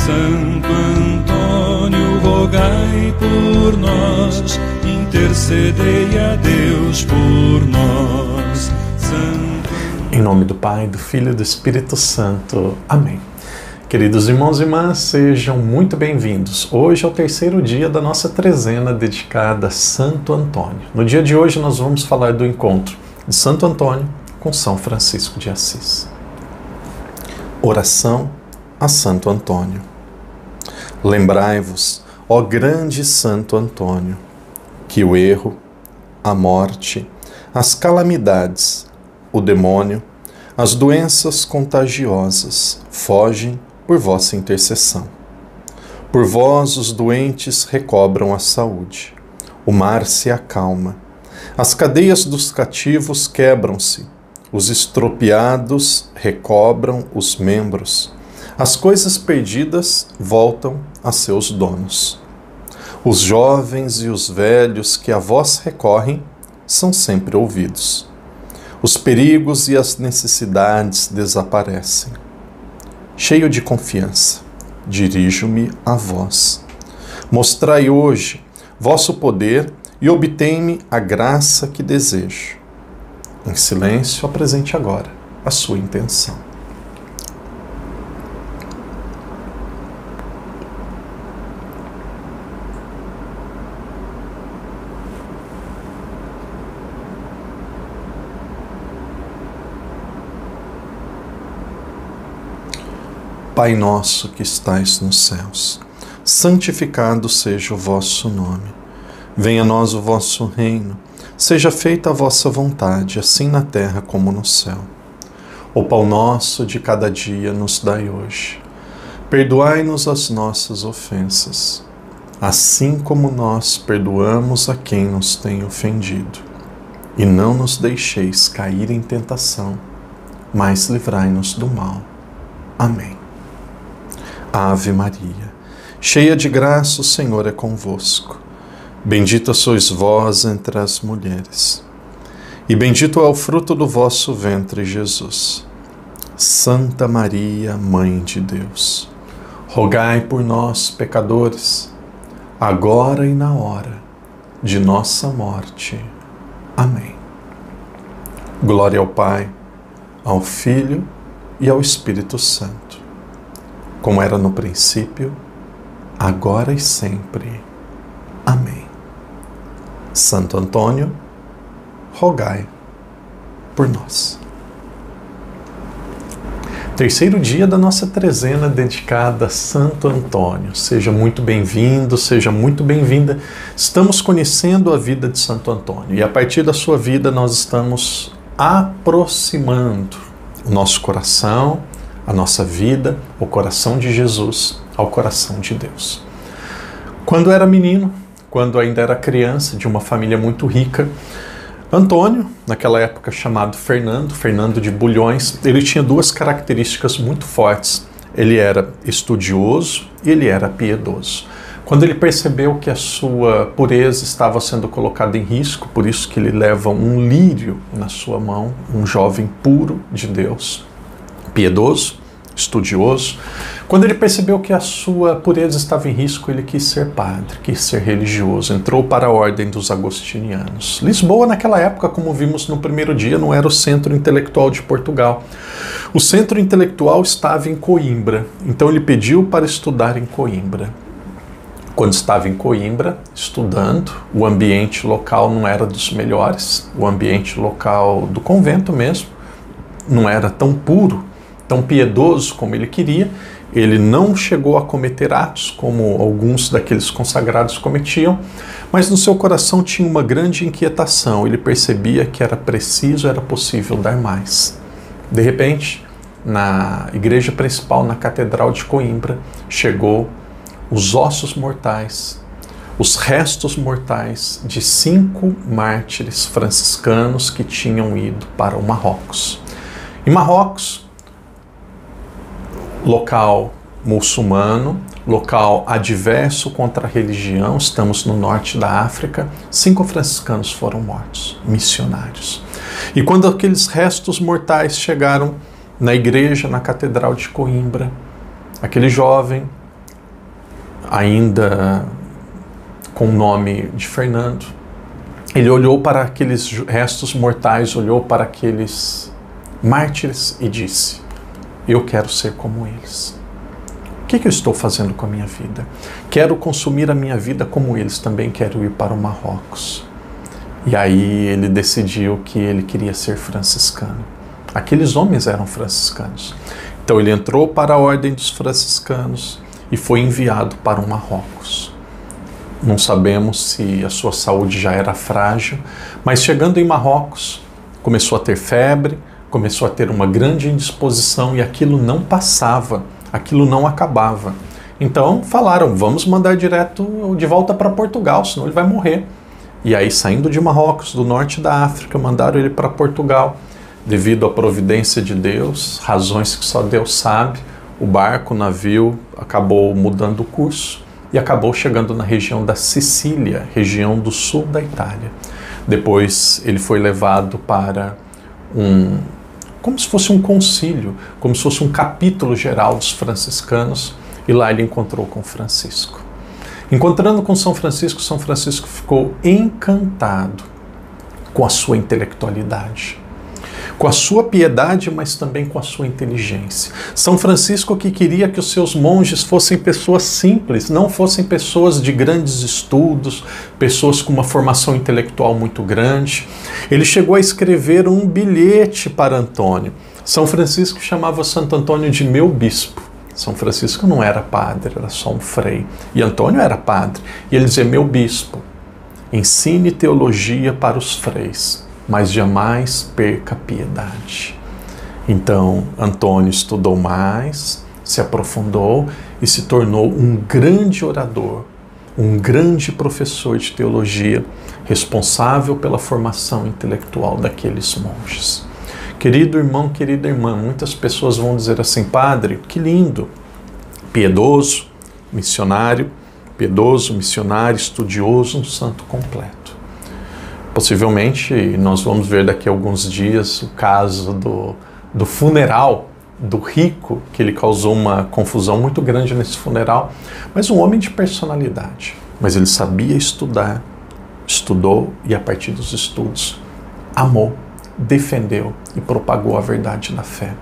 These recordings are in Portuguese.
Santo Antônio, rogai por nós, intercedei a Deus por nós. Em nome do Pai, do Filho e do Espírito Santo. Amém. Queridos irmãos e irmãs, sejam muito bem-vindos. Hoje é o terceiro dia da nossa trezena dedicada a Santo Antônio. No dia de hoje nós vamos falar do encontro de Santo Antônio com São Francisco de Assis. Oração a Santo Antônio. Lembrai-vos, ó grande Santo Antônio, que o erro, a morte, as calamidades, o demônio, as doenças contagiosas fogem por vossa intercessão. Por vós os doentes recobram a saúde, o mar se acalma, as cadeias dos cativos quebram-se, os estropiados recobram os membros, as coisas perdidas voltam a seus donos. Os jovens e os velhos que a vós recorrem são sempre ouvidos. Os perigos e as necessidades desaparecem. Cheio de confiança, dirijo-me a vós. Mostrai hoje vosso poder e obtém-me a graça que desejo. Em silêncio, apresente agora a sua intenção. Pai nosso que estais nos céus, santificado seja o vosso nome. Venha a nós o vosso reino. Seja feita a vossa vontade, assim na terra como no céu. O pão nosso de cada dia nos dai hoje. Perdoai-nos as nossas ofensas, assim como nós perdoamos a quem nos tem ofendido. E não nos deixeis cair em tentação, mas livrai-nos do mal. Amém. Ave Maria, cheia de graça, o Senhor é convosco. Bendita sois vós entre as mulheres, e bendito é o fruto do vosso ventre, Jesus. Santa Maria, Mãe de Deus, rogai por nós, pecadores, agora e na hora de nossa morte. Amém. Glória ao Pai, ao Filho e ao Espírito Santo, como era no princípio, agora e sempre. Amém. Santo Antônio, rogai por nós. Terceiro dia da nossa trezena dedicada a Santo Antônio. Seja muito bem-vindo, seja muito bem-vinda. Estamos conhecendo a vida de Santo Antônio e a partir da sua vida nós estamos aproximando o nosso coração, a nossa vida, o coração de Jesus ao coração de Deus. Quando era menino, quando ainda era criança, de uma família muito rica, Antônio, naquela época chamado Fernando de Bulhões, ele tinha duas características muito fortes. Ele era estudioso e ele era piedoso. Quando ele percebeu que a sua pureza estava sendo colocada em risco, por isso que ele leva um lírio na sua mão, um jovem puro de Deus, piedoso, estudioso. Quando ele percebeu que a sua pureza estava em risco, ele quis ser padre, quis ser religioso, entrou para a ordem dos agostinianos. Lisboa, naquela época, como vimos no primeiro dia, não era o centro intelectual de Portugal. O centro intelectual estava em Coimbra, então ele pediu para estudar em Coimbra. Quando estava em Coimbra, estudando, o ambiente local não era dos melhores, o ambiente local do convento mesmo não era tão puro, tão piedoso como ele queria. Ele não chegou a cometer atos como alguns daqueles consagrados cometiam, mas no seu coração tinha uma grande inquietação. Ele percebia que era preciso, era possível dar mais. De repente, na igreja principal, na Catedral de Coimbra, chegou os ossos mortais, os restos mortais de 5 mártires franciscanos que tinham ido para o Marrocos. Em Marrocos, local muçulmano, local adverso contra a religião, estamos no norte da África, 5 franciscanos foram mortos, missionários. E quando aqueles restos mortais chegaram na igreja, na Catedral de Coimbra, aquele jovem ainda com o nome de Fernando, ele olhou para aqueles restos mortais, olhou para aqueles mártires e disse: eu quero ser como eles. O que eu estou fazendo com a minha vida? Quero consumir a minha vida como eles, também quero ir para o Marrocos. E aí ele decidiu que ele queria ser franciscano. Aqueles homens eram franciscanos. Então ele entrou para a ordem dos franciscanos e foi enviado para o Marrocos. Não sabemos se a sua saúde já era frágil, mas chegando em Marrocos, começou a ter febre, começou a ter uma grande indisposição e aquilo não passava, aquilo não acabava. Então falaram: vamos mandar direto de volta para Portugal, senão ele vai morrer. E aí, saindo de Marrocos, do norte da África, mandaram ele para Portugal. Devido à providência de Deus, razões que só Deus sabe, o barco, o navio, acabou mudando o curso e acabou chegando na região da Sicília, região do sul da Itália. Depois ele foi levado para como se fosse um concílio, como se fosse um capítulo geral dos franciscanos, e lá ele encontrou com Francisco. Encontrando com São Francisco ficou encantado com a sua intelectualidade, com a sua piedade, mas também com a sua inteligência. São Francisco que queria que os seus monges fossem pessoas simples, não fossem pessoas de grandes estudos, pessoas com uma formação intelectual muito grande. Ele chegou a escrever um bilhete para Antônio. São Francisco chamava Santo Antônio de meu bispo. São Francisco não era padre, era só um frei. E Antônio era padre. E ele dizia: meu bispo, ensine teologia para os freis, mas jamais perca a piedade. Então, Antônio estudou mais, se aprofundou e se tornou um grande orador, um grande professor de teologia, responsável pela formação intelectual daqueles monges. Querido irmão, querida irmã, muitas pessoas vão dizer assim: padre, que lindo, piedoso, missionário, estudioso, um santo completo. Possivelmente nós vamos ver daqui a alguns dias o caso do funeral do rico, que ele causou uma confusão muito grande nesse funeral, mas um homem de personalidade. Mas ele sabia estudar, estudou e a partir dos estudos amou, defendeu e propagou a verdade da fé.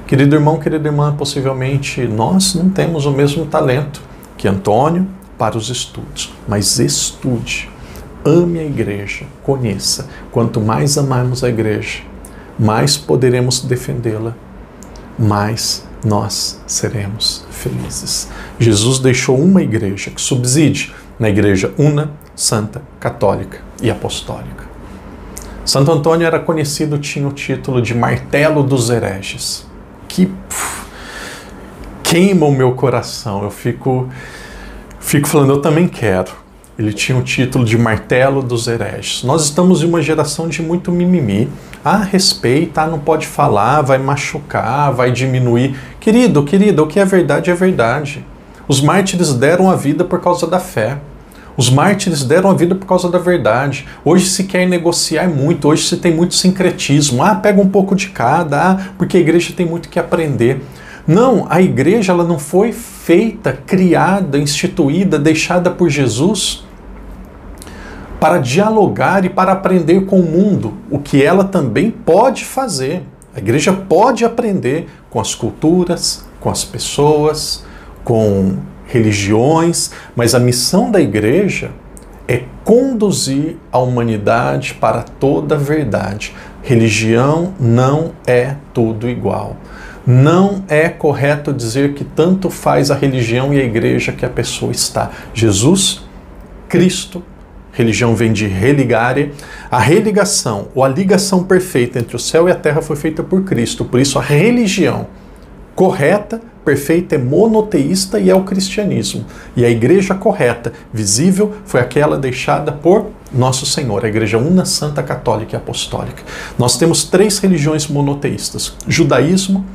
Querido irmão, querida irmã, possivelmente nós não temos o mesmo talento que Antônio para os estudos, mas estude, ame a igreja, conheça. Quanto mais amarmos a igreja, mais poderemos defendê-la, mais nós seremos felizes. Jesus deixou uma igreja que subside na igreja una, santa, católica e apostólica. Santo Antônio era conhecido, tinha o título de martelo dos hereges, que queima o meu coração. Eu fico falando, eu também quero. Ele tinha o título de martelo dos hereges. Nós estamos em uma geração de muito mimimi. Respeita, não pode falar, vai machucar, vai diminuir. Querido, querida, o que é verdade é verdade. Os mártires deram a vida por causa da fé. Os mártires deram a vida por causa da verdade. Hoje se quer negociar muito, hoje se tem muito sincretismo. Pega um pouco de cada, porque a igreja tem muito que aprender. Não, a igreja ela não foi feita, criada, instituída, deixada por Jesus para dialogar e para aprender com o mundo, o que ela também pode fazer. A igreja pode aprender com as culturas, com as pessoas, com religiões, mas a missão da igreja é conduzir a humanidade para toda a verdade. Religião não é tudo igual. Não é correto dizer que tanto faz a religião e a igreja que a pessoa está. Jesus, Cristo, religião vem de religare. A religação ou a ligação perfeita entre o céu e a terra foi feita por Cristo. Por isso a religião correta, perfeita, é monoteísta e é o cristianismo. E a igreja correta, visível, foi aquela deixada por Nosso Senhor, a igreja una, santa, católica e apostólica. Nós temos 3 religiões monoteístas: judaísmo,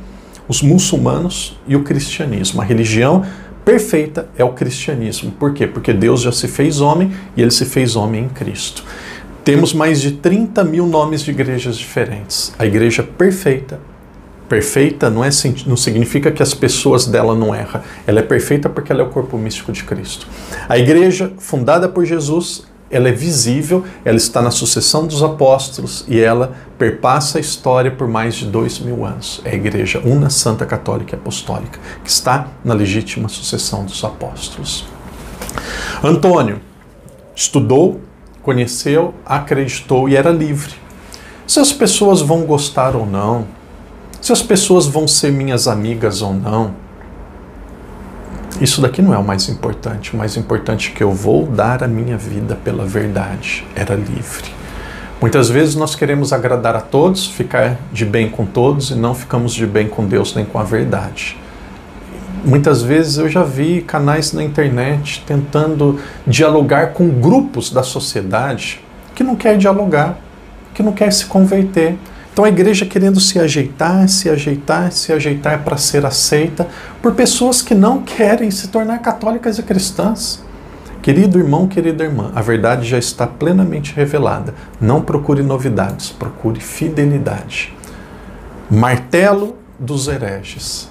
os muçulmanos e o cristianismo. A religião perfeita é o cristianismo. Por quê? Porque Deus já se fez homem e ele se fez homem em Cristo. Temos mais de 30 mil nomes de igrejas diferentes. A igreja perfeita, Perfeita não significa que as pessoas dela não erram. Ela é perfeita porque ela é o corpo místico de Cristo. A igreja, fundada por Jesus, ela é visível, ela está na sucessão dos apóstolos e ela perpassa a história por mais de 2000 anos. É a igreja una, santa, católica e apostólica, que está na legítima sucessão dos apóstolos. Antônio estudou, conheceu, acreditou e era livre. Se as pessoas vão gostar ou não, se as pessoas vão ser minhas amigas ou não, isso daqui não é o mais importante. O mais importante é que eu vou dar a minha vida pela verdade. Era livre. Muitas vezes nós queremos agradar a todos, ficar de bem com todos e não ficamos de bem com Deus nem com a verdade. Muitas vezes eu já vi canais na internet tentando dialogar com grupos da sociedade que não quer dialogar, que não quer se converter. Então a igreja querendo se ajeitar para ser aceita por pessoas que não querem se tornar católicas e cristãs. Querido irmão, querida irmã, a verdade já está plenamente revelada. Não procure novidades, procure fidelidade. Martelo dos hereges.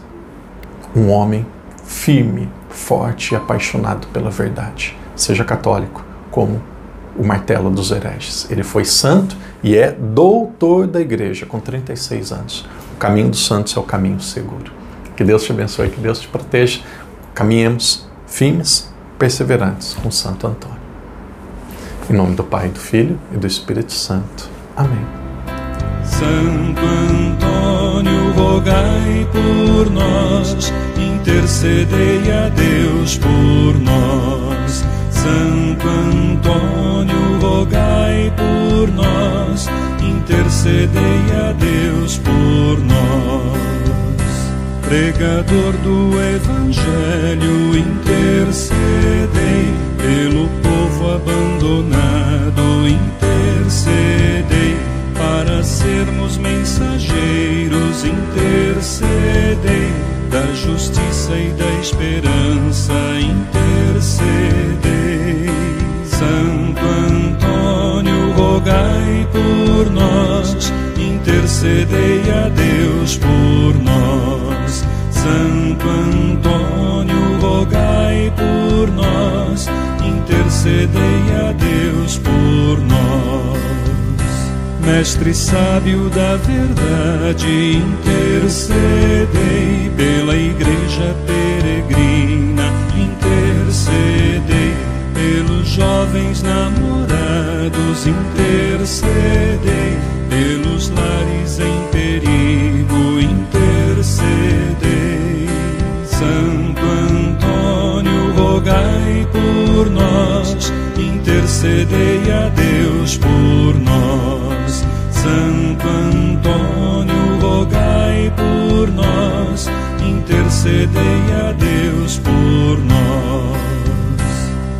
Um homem firme, forte e apaixonado pela verdade. Seja católico como o martelo dos hereges. Ele foi santo e é doutor da igreja com 36 anos. O caminho dos santos é o caminho seguro. Que Deus te abençoe, que Deus te proteja. Caminhemos firmes, perseverantes com Santo Antônio. Em nome do Pai, do Filho e do Espírito Santo. Amém. Santo Antônio, rogai por nós, intercedei a Deus por nós. Santo Antônio, rogai por nós, intercedei a Deus por nós. Pregador do Evangelho, intercedei pelo povo abandonado, intercedei para sermos mensageiros, intercedei da justiça e da esperança, intercedei. Santo Antônio, rogai por nós, intercedei a Deus por nós. Santo Antônio, rogai por nós, intercedei a Deus por nós. Mestre sábio da verdade, intercedei pela igreja peregrina, intercedei pelos jovens namorados, intercedei pelos lares em perigo, intercedei. Santo Antônio, rogai por nós, intercedei a Deus por nós. Santo Antônio, rogai por nós, intercedei a Deus por nós.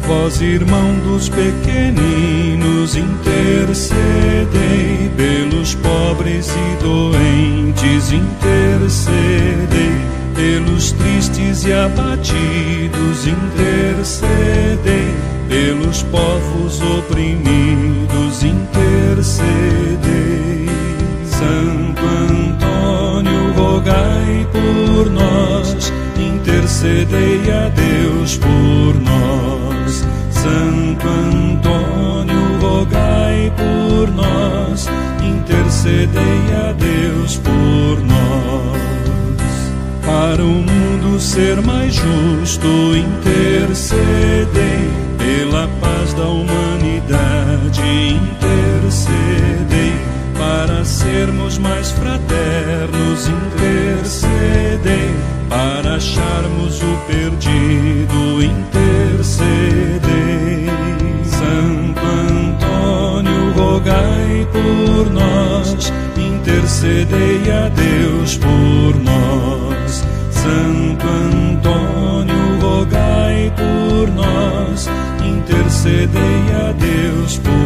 Vós, irmão dos pequeninos, intercedei pelos pobres e doentes, intercedei pelos tristes e abatidos, intercedei pelos povos oprimidos, intercedei. Santo Antônio, rogai por nós, intercedei a Deus por nós. Santo Antônio, rogai por nós, intercedei a Deus por nós. Para o mundo ser mais justo, intercedei pela paz da humanidade, intercedei para sermos mais fraternos, intercedei para acharmos o perdido, intercedei. Santo Antônio, rogai por nós, intercedei a Deus por nós. Santo Antônio, rogai por nós, intercedei a Deus por nós.